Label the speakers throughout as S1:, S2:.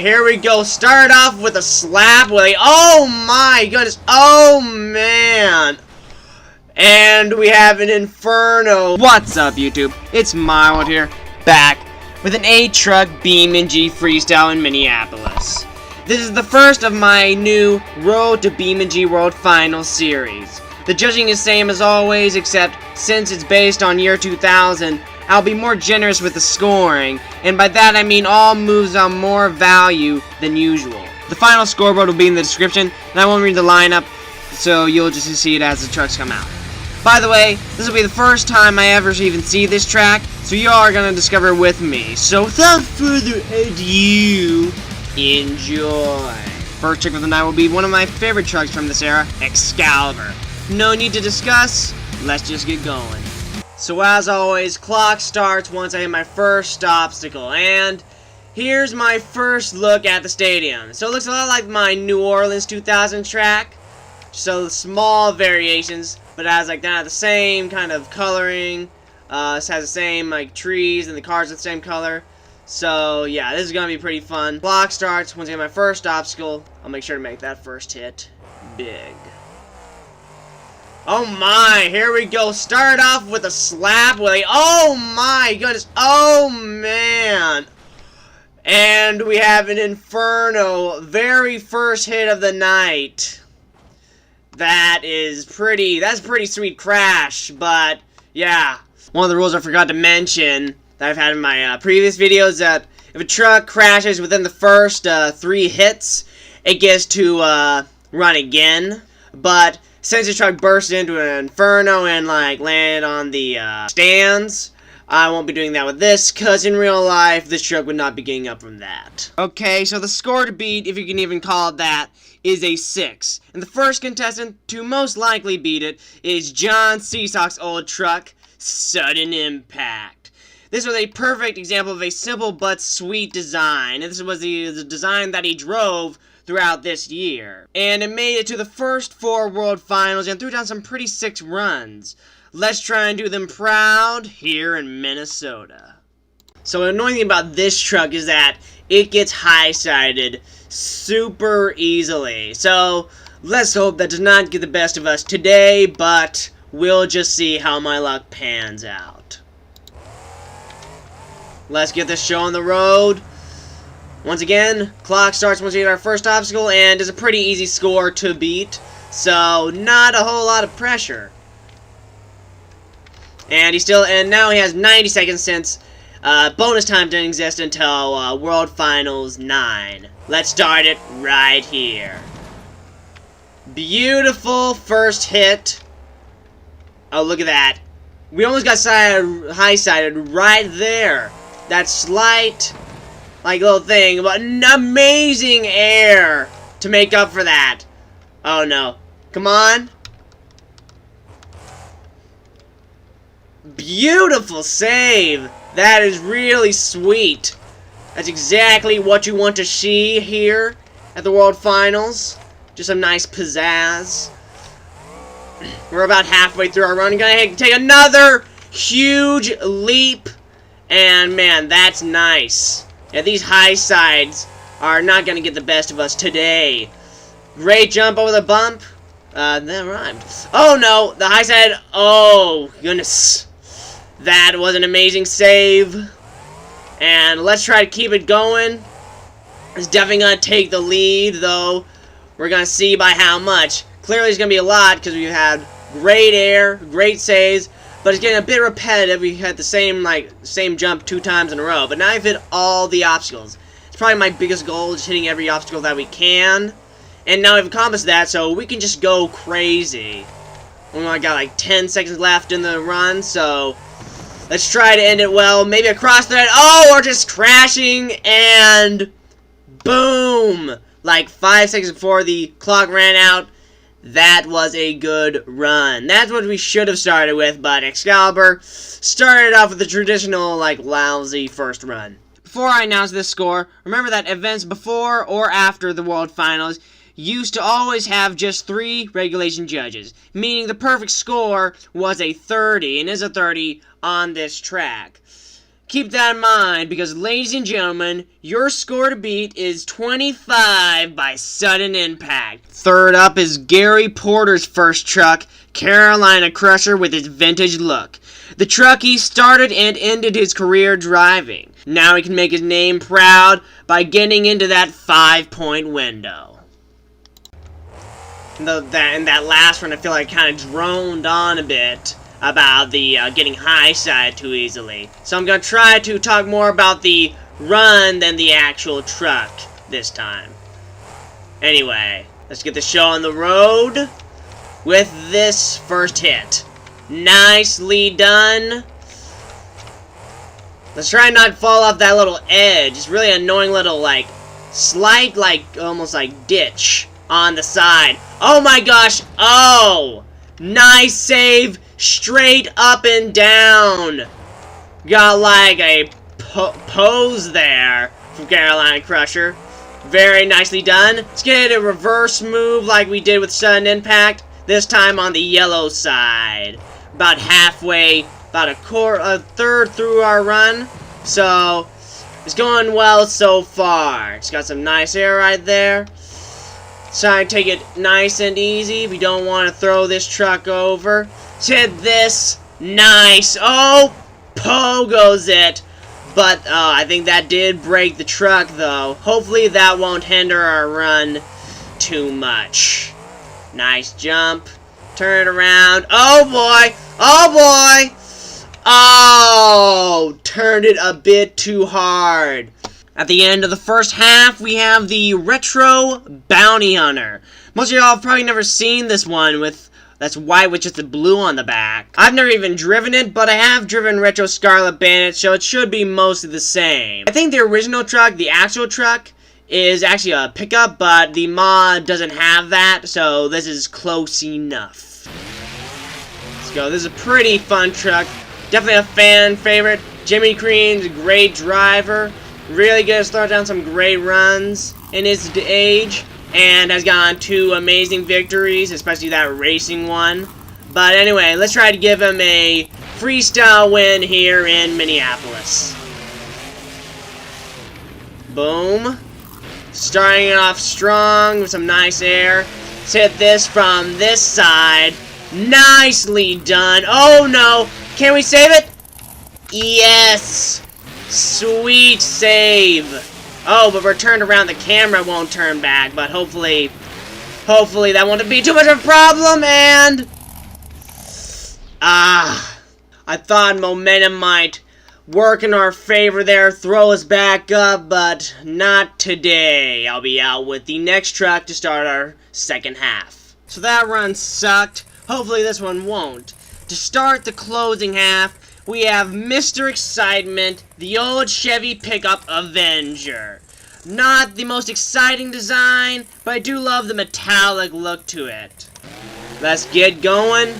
S1: Here we go. Start off with a slap wheelie. Oh my goodness. Oh man. And we have an inferno. What's up, YouTube? It's Mylord here, back with an 8-truck BMNG Freestyle in Minneapolis. This is the first of my new Road to BMNG World Finals series. The judging is same as always, except since it's based on year 2000, I'll be more generous with the scoring, and by that I mean all moves are more value than usual. The final scoreboard will be in the description, and I won't read the lineup, so you'll just see it as the trucks come out. By the way, this will be the first time I ever even see this track, so you all are going to discover it with me. So without further ado, enjoy! First trick of the night will be one of my favorite trucks from this era, Excaliber. No need to discuss, let's just get going. So as always, clock starts once I hit my first obstacle, and here's my first look at the stadium. So it looks a lot like my New Orleans 2000 track, so small variations, but it has like the same kind of coloring. This has the same like trees, and the cars are the same color. So yeah, this is gonna be pretty fun. Clock starts once I hit my first obstacle. I'll make sure to make that first hit big. Oh my, here we go. Start off with a slap wheelie. Oh my goodness. Oh man. And we have an inferno. Very first hit of the night. That's pretty sweet crash, but yeah. One of the rules I forgot to mention that I've had in my previous videos that if a truck crashes within the first 3 hits, it gets to run again. But since the truck burst into an inferno and like landed on the stands, I won't be doing that with this, because in real life, this truck would not be getting up from that. Okay, so the score to beat, if you can even call it that, is a 6. And the first contestant to most likely beat it is John Seesock's old truck, Sudden Impact. This was a perfect example of a simple but sweet design, and this was the design that he drove throughout this year. And it made it to the first 4 World Finals and threw down some pretty sick runs. Let's try and do them proud here in Minnesota. So the annoying thing about this truck is that it gets high-sided super easily. So let's hope that does not get the best of us today, but we'll just see how my luck pans out. Let's get this show on the road. Once again, clock starts once we get our first obstacle, and it's a pretty easy score to beat, so not a whole lot of pressure. And now he has 90 seconds since bonus time didn't exist until World Finals 9. Let's start it right here. Beautiful first hit. Oh, look at that. We almost got high-sided right there. That slight like little thing, but an amazing air to make up for that. Oh no. Come on. Beautiful save. That is really sweet. That's exactly what you want to see here at the World Finals. Just some nice pizzazz. We're about halfway through our run. We're gonna take another huge leap. And man, that's nice. Yeah, these high sides are not going to get the best of us today. Great jump over the bump. That rhymed. Oh no, the high side. Oh goodness. That was an amazing save. And let's try to keep it going. It's definitely going to take the lead, though. We're going to see by how much. Clearly it's going to be a lot because we've had great air, great saves. But it's getting a bit repetitive. We had the same jump 2 times in a row. But now I've hit all the obstacles. It's probably my biggest goal, just hitting every obstacle that we can. And now we've accomplished that, so we can just go crazy. We only got like 10 seconds left in the run, so let's try to end it well. Maybe across that. Oh, or just crashing, and boom! Like 5 seconds before the clock ran out. That was a good run. That's what we should have started with, but Excaliber started off with the traditional, like, lousy first run. Before I announce this score, remember that events before or after the World Finals used to always have just 3 regulation judges, meaning the perfect score was a 30, and is a 30 on this track. Keep that in mind, because ladies and gentlemen, your score to beat is 25 by sudden impact. Third up is Gary Porter's first truck, Carolina Crusher, with its vintage look. The truck he started and ended his career driving. Now he can make his name proud by getting into that 5-point window. In that last one, I feel like I kind of droned on a bit about the getting high side too easily. So I'm going to try to talk more about the run than the actual truck this time. Anyway, let's get the show on the road with this first hit. Nicely done. Let's try not to fall off that little edge. It's really annoying little, like, slight, like, almost like ditch on the side. Oh my gosh. Oh! Nice save. Straight up and down. Got like a pose there from Carolina Crusher. Very nicely done. Let's get a reverse move like we did with Sudden Impact. This time on the yellow side. About halfway, about a third through our run. So, it's going well so far. It's got some nice air right there. Try to take it nice and easy. We don't want to throw this truck over. Hit this. Nice. Oh, pogos it. But I think that did break the truck, though. Hopefully that won't hinder our run too much. Nice jump. Turn it around. Oh, boy. Oh, boy. Oh, turned it a bit too hard. At the end of the first half, we have the Retro Bounty Hunter. Most of y'all have probably never seen this one that's white with just the blue on the back. I've never even driven it, but I have driven Retro Scarlet Bandit, so it should be mostly the same. I think the original truck, the actual truck, is actually a pickup, but the mod doesn't have that, so this is close enough. Let's go. This is a pretty fun truck. Definitely a fan favorite. Jimmy Crean's a great driver. Really good to start down some great runs in his age. And has gotten 2 amazing victories, especially that racing one. But anyway, let's try to give him a freestyle win here in Minneapolis. Boom. Starting it off strong with some nice air. Let's hit this from this side. Nicely done. Oh no. Can we save it? Yes. Sweet save. Oh, but we're turned around. The camera won't turn back, but hopefully that won't be too much of a problem. And I thought momentum might work in our favor there, throw us back up, but not today. I'll be out with the next truck to start our second half. So that run sucked. Hopefully this one won't. To start the closing half, we have Mr. Excitement, the old Chevy pickup Avenger. Not the most exciting design, but I do love the metallic look to it. Let's get going.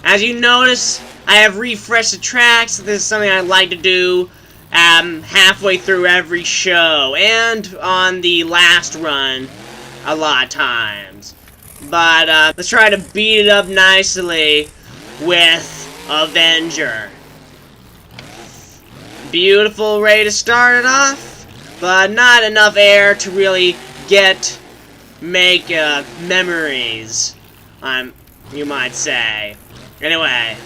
S1: As you notice, I have refreshed the tracks. This is something I like to do halfway through every show, and on the last run a lot of times. But let's try to beat it up nicely with Avenger. Beautiful way to start it off, but not enough air to really make memories, you might say. Anyway,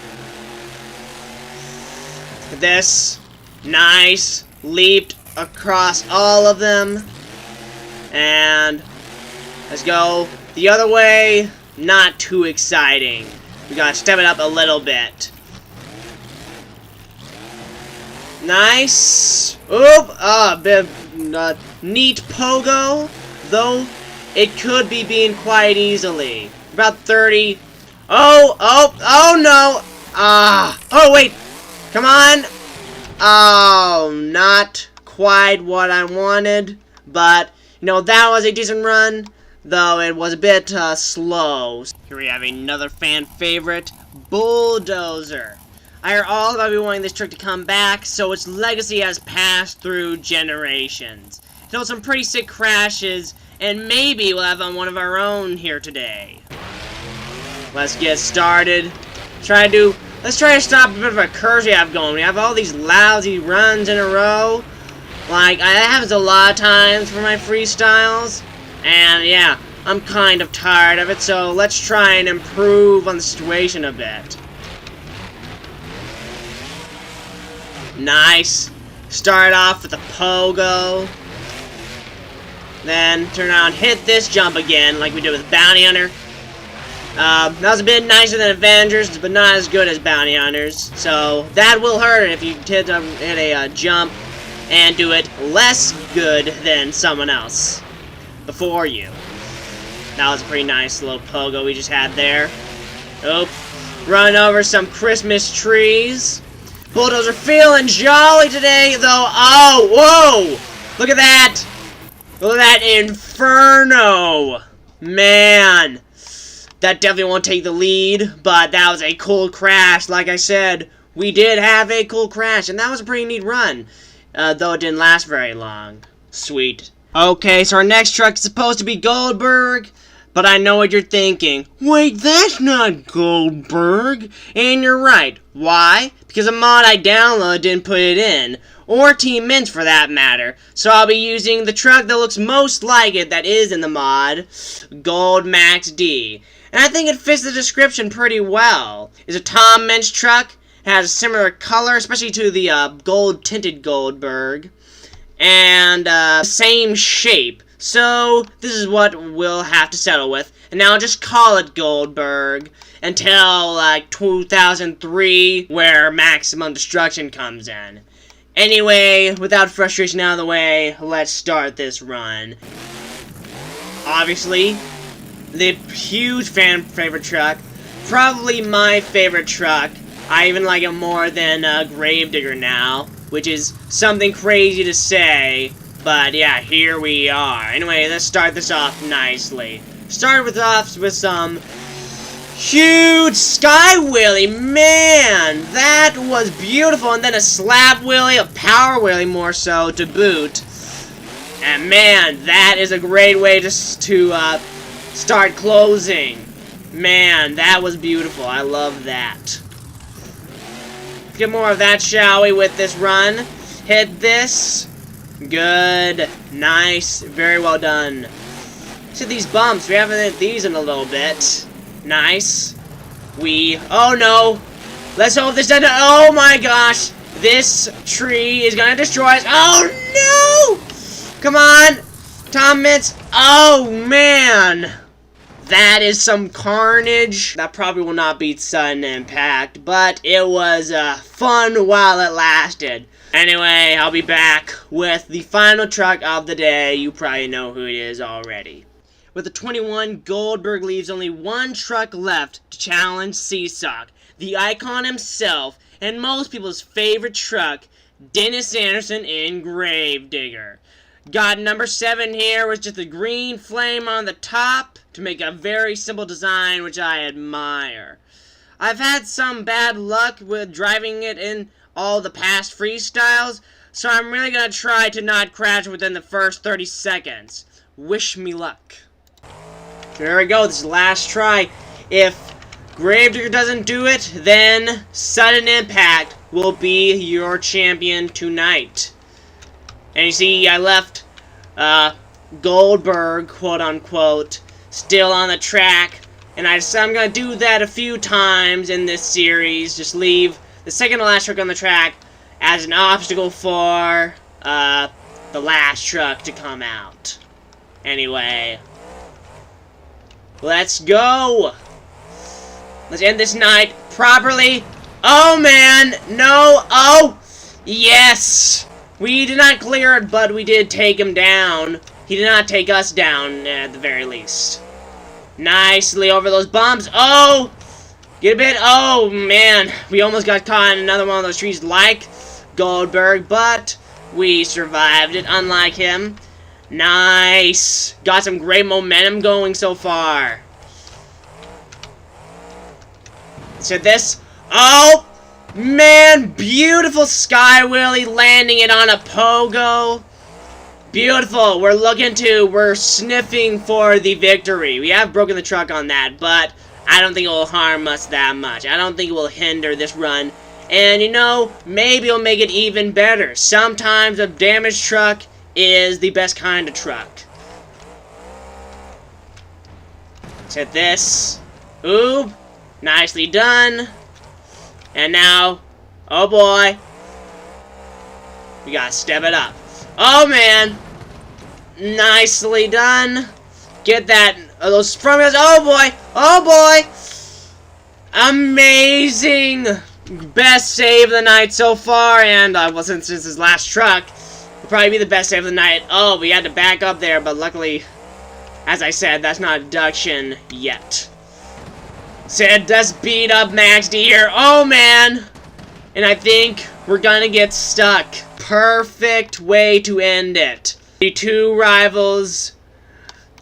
S1: this nice leaped across all of them, and let's go the other way. Not too exciting. We gotta step it up a little bit. Nice. Oop. A bit of neat pogo, though it could be being quite easily. About 30. Oh no. Oh wait. Come on. Oh, not quite what I wanted, but you know, that was a decent run, though it was a bit slow. Here we have another fan favorite, Bulldozer. I hear all about me wanting this trick to come back, so its legacy has passed through generations. It knows some pretty sick crashes, and maybe we'll have one of our own here today. Let's get started. Try to do let's try to stop a bit of a curse we have going. We have all these lousy runs in a row. Like, that happens a lot of times for my freestyles. And yeah, I'm kind of tired of it, so let's try and improve on the situation a bit. Nice. Start off with a pogo. Then turn around, hit this jump again, like we did with Bounty Hunter. That was a bit nicer than Avengers, but not as good as Bounty Hunters. So that will hurt if you hit a jump and do it less good than someone else before you. That was a pretty nice little pogo we just had there. Oop. Run over some Christmas trees. Bulldozer feeling jolly today, though. Oh, whoa! Look at that! Look at that inferno! Man, that definitely won't take the lead, but that was a cool crash. Like I said, we did have a cool crash, and that was a pretty neat run, though it didn't last very long. Sweet. Okay, so our next truck is supposed to be Goldberg, but I know what you're thinking. Wait, that's not Goldberg. And you're right. Why? Because a mod I downloaded didn't put it in. Or Team Mint for that matter. So I'll be using the truck that looks most like it that is in the mod, Gold Max D. And I think it fits the description pretty well. It's a Tom Mint truck. It has a similar color, especially to the gold tinted Goldberg. And same shape. So this is what we'll have to settle with. And now I'll just call it Goldberg until like 2003, where Maximum Destruction comes in. Anyway, without frustration out of the way, let's start this run. Obviously, the huge fan favorite truck, probably my favorite truck. I even like it more than Gravedigger now, which is something crazy to say, but yeah, here we are. Anyway, let's start this off nicely. Start with some huge sky wheelie. Man, that was beautiful. And then a slap wheelie, a power wheelie more so to boot. And man, that is a great way to start closing. Man, that was beautiful. I love that. Get more of that, shall we, with this run. Hit this. Good. Nice. Very well done. See these bumps. We haven't hit these in a little bit. Nice. Oh no. Let's hope this doesn't. Oh my gosh. This tree is gonna destroy us. Oh no. Come on. Tom Mintz. Oh man. That is some carnage. That probably will not beat sudden impact, but it was fun while it lasted. Anyway, I'll be back with the final truck of the day. You probably know who it is already. With the 21, Goldberg leaves only one truck left to challenge Seesaw, the icon himself, and most people's favorite truck, Dennis Anderson in Gravedigger. Got number 7 here with just a green flame on the top to make a very simple design, which I admire. I've had some bad luck with driving it in all the past freestyles, so I'm really gonna try to not crash within the first 30 seconds. Wish me luck. There we go, this is the last try. If Gravedigger doesn't do it, then Sudden Impact will be your champion tonight. And you see, I left Goldberg, quote-unquote, still on the track. And I decided I'm going to do that a few times in this series. Just leave the second to last truck on the track as an obstacle for the last truck to come out. Anyway, let's go. Let's end this night properly. Oh, man. No. Oh, yes. We did not clear it, but we did take him down. He did not take us down, at the very least. Nicely over those bumps. Oh! Get a bit. Oh, man. We almost got caught in another one of those trees like Goldberg, but we survived it, unlike him. Nice. Got some great momentum going so far. Let's hit this. Oh! Man, beautiful sky wheelie, landing it on a pogo. Beautiful. We're sniffing for the victory. We have broken the truck on that, but I don't think it will harm us that much. I don't think it will hinder this run. And you know, maybe it'll make it even better. Sometimes a damaged truck is the best kind of truck. Let's hit this. Ooh, nicely done. And now, oh boy, we gotta step it up. Oh man, nicely done. Get that, those front wheels. Oh boy, oh boy. Amazing. Best save of the night so far, and well, since this is his last truck, it'll probably be the best save of the night. Oh, we had to back up there, but luckily, as I said, that's not a deduction yet. Said, let's beat up Max D here. Oh man, and I think we're gonna get stuck. Perfect way to end it. The two rivals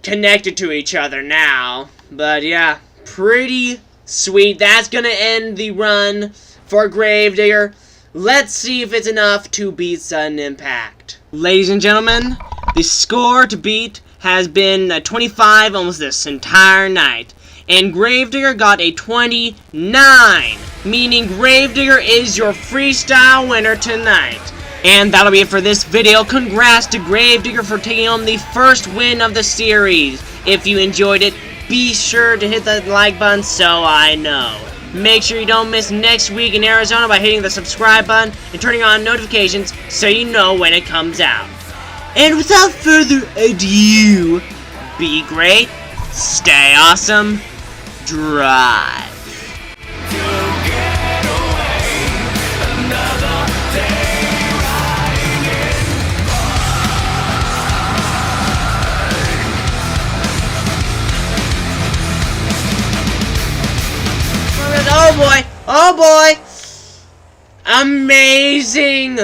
S1: connected to each other now, but yeah, pretty sweet. That's gonna end the run for Gravedigger. Let's see if it's enough to beat Sudden Impact. Ladies and gentlemen, the score to beat has been 25 almost this entire night. And Gravedigger got a 29, meaning Gravedigger is your freestyle winner tonight. And that'll be it for this video. Congrats to Gravedigger for taking home the first win of the series. If you enjoyed it, be sure to hit that like button so I know. Make sure you don't miss next week in Arizona by hitting the subscribe button and turning on notifications so you know when it comes out. And without further ado, be great, stay awesome, drive. Oh boy! Oh boy! Amazing!